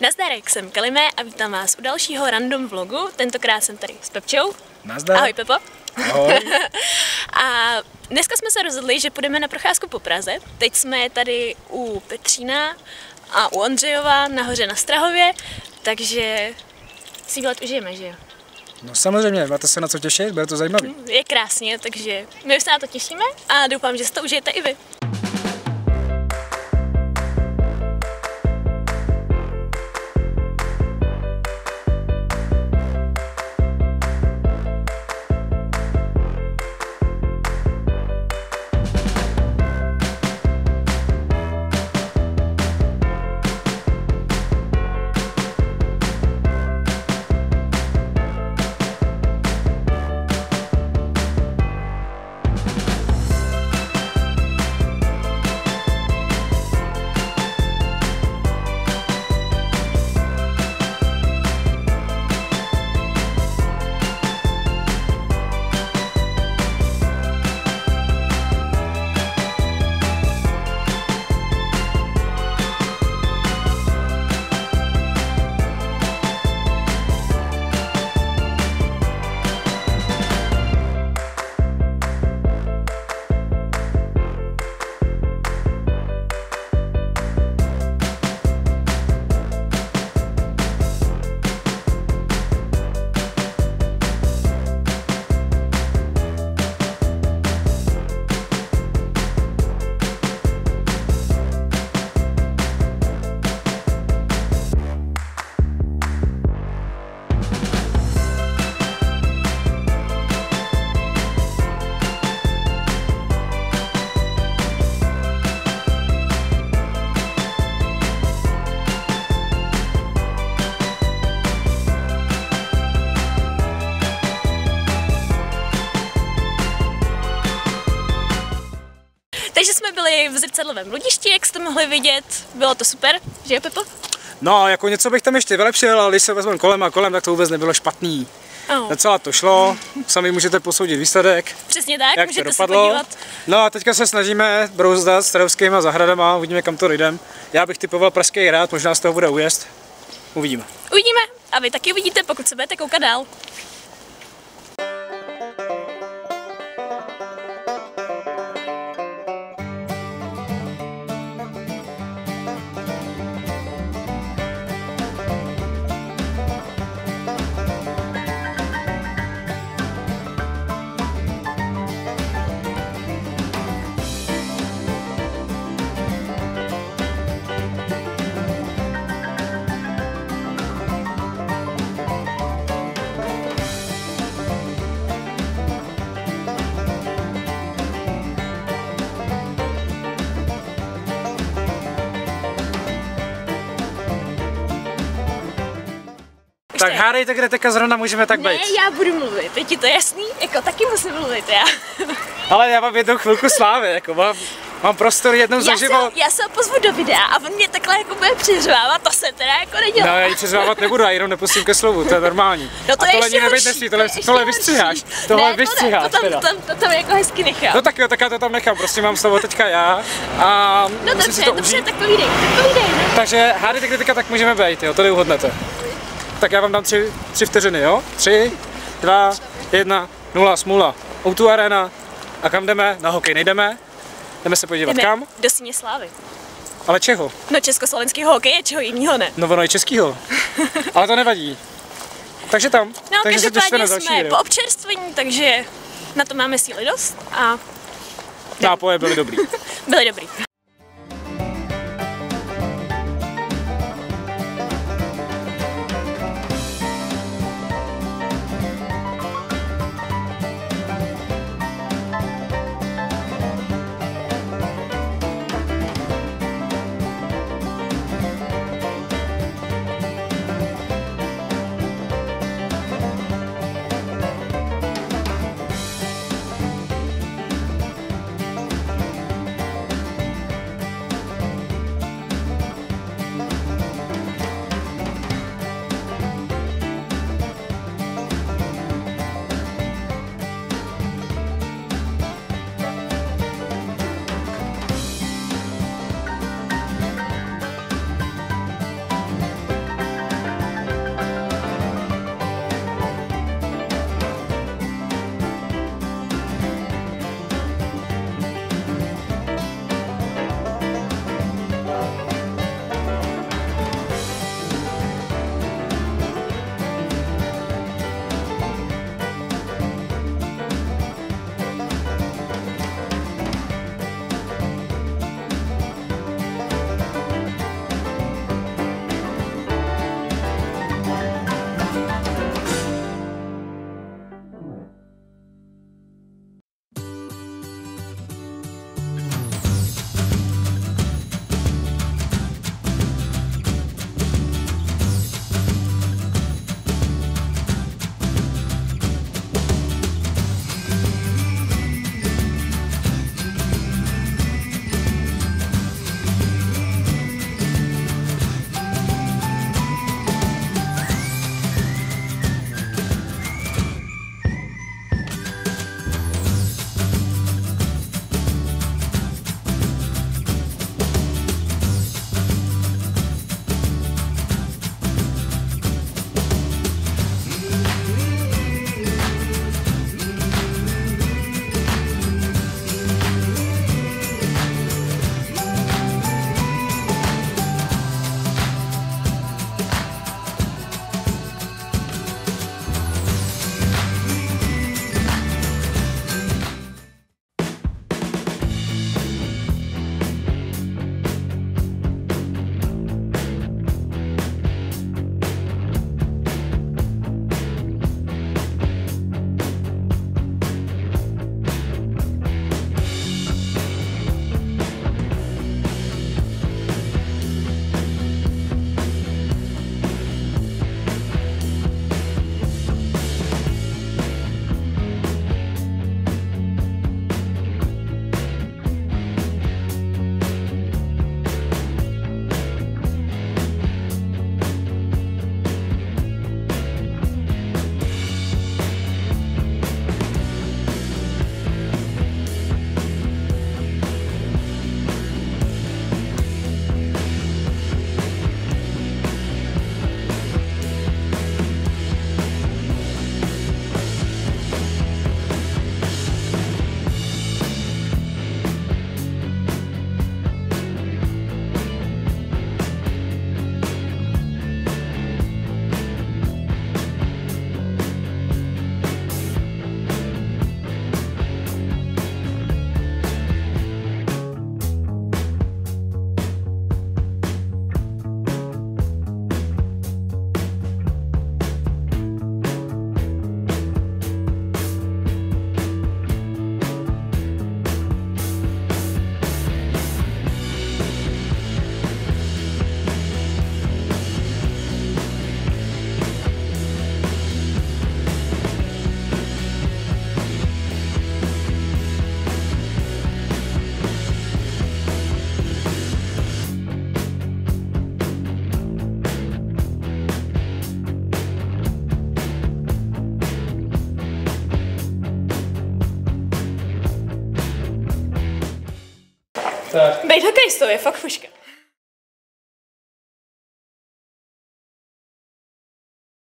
Nazdarek, jsem Kalimé a vítám vás u dalšího random vlogu. Tentokrát jsem tady s Pepčou. Nazdar. Ahoj Pepo. Ahoj. A dneska jsme se rozhodli, že půjdeme na procházku po Praze. Teď jsme tady u Petřína a u Ondřejova nahoře na Strahově, takže si výlet užijeme, že jo? No samozřejmě, máte se na co těšit, bude to zajímavý. Je krásně, takže my se na to těšíme a doufám, že si to užijete i vy. Takže jsme byli v zrcadlovém bludišti, jak jste mohli vidět. Bylo to super, že jo Pepo? No, jako něco bych tam ještě vylepšil, ale když se vezmeme kolem a kolem, tak to vůbec nebylo špatný. Docela to šlo, sami můžete posoudit výsledek. Přesně tak, jak můžete to se dopadlo. podívat. No a teďka se snažíme brouzdat strahovskýma zahradama, uvidíme kam to jdem. Já bych typoval Pražský hrad, možná z toho bude újezd. Uvidíme. Uvidíme a vy taky uvidíte, pokud se budete koukat dál. Tak hádejte, kde teďka zrovna můžeme tak být. Ne, já budu mluvit, je ti to jasný? Jako taky musím mluvit já. Ale já mám jednou chvilku slávy, jako mám prostor jednou za život. Já se ho pozvu do videa a on mě takhle jako bude přiřvávat, to se teda jako nedělá. No, já ji přiřvávat nebudu, já jenom nepustím ke slovu, to je normální. No to a je tohle ještě nebejt horší, nesmí, tohle vystřiháš. Tohle vystřiháš teda. To tam jako hezky nechám. No tak jo, tak já to tam nechám, prostě mám slovo teďka já a no musím si to dobře, užít. tak povídej, no. Takže hádejte, kde teďka tak můžeme být, jo, to neuhodnete. Tak já vám dám 3 vteřiny, jo? 3, 2, 1, 0, smůla. O2 Arena. A kam jdeme? Na hokej nejdeme. Jdeme se podívat kam? Do Síně slávy. Ale čeho? No československého hokeje, čeho jinýho ne. No ono je českýho. Ale to nevadí. Takže tam. No takže se těšte na každopádně další jsme video. po občerstvení, takže na to máme síly dost a Nápoje byly dobrý. byly dobrý. Tak. Bejt hokejistou je fakt fuška.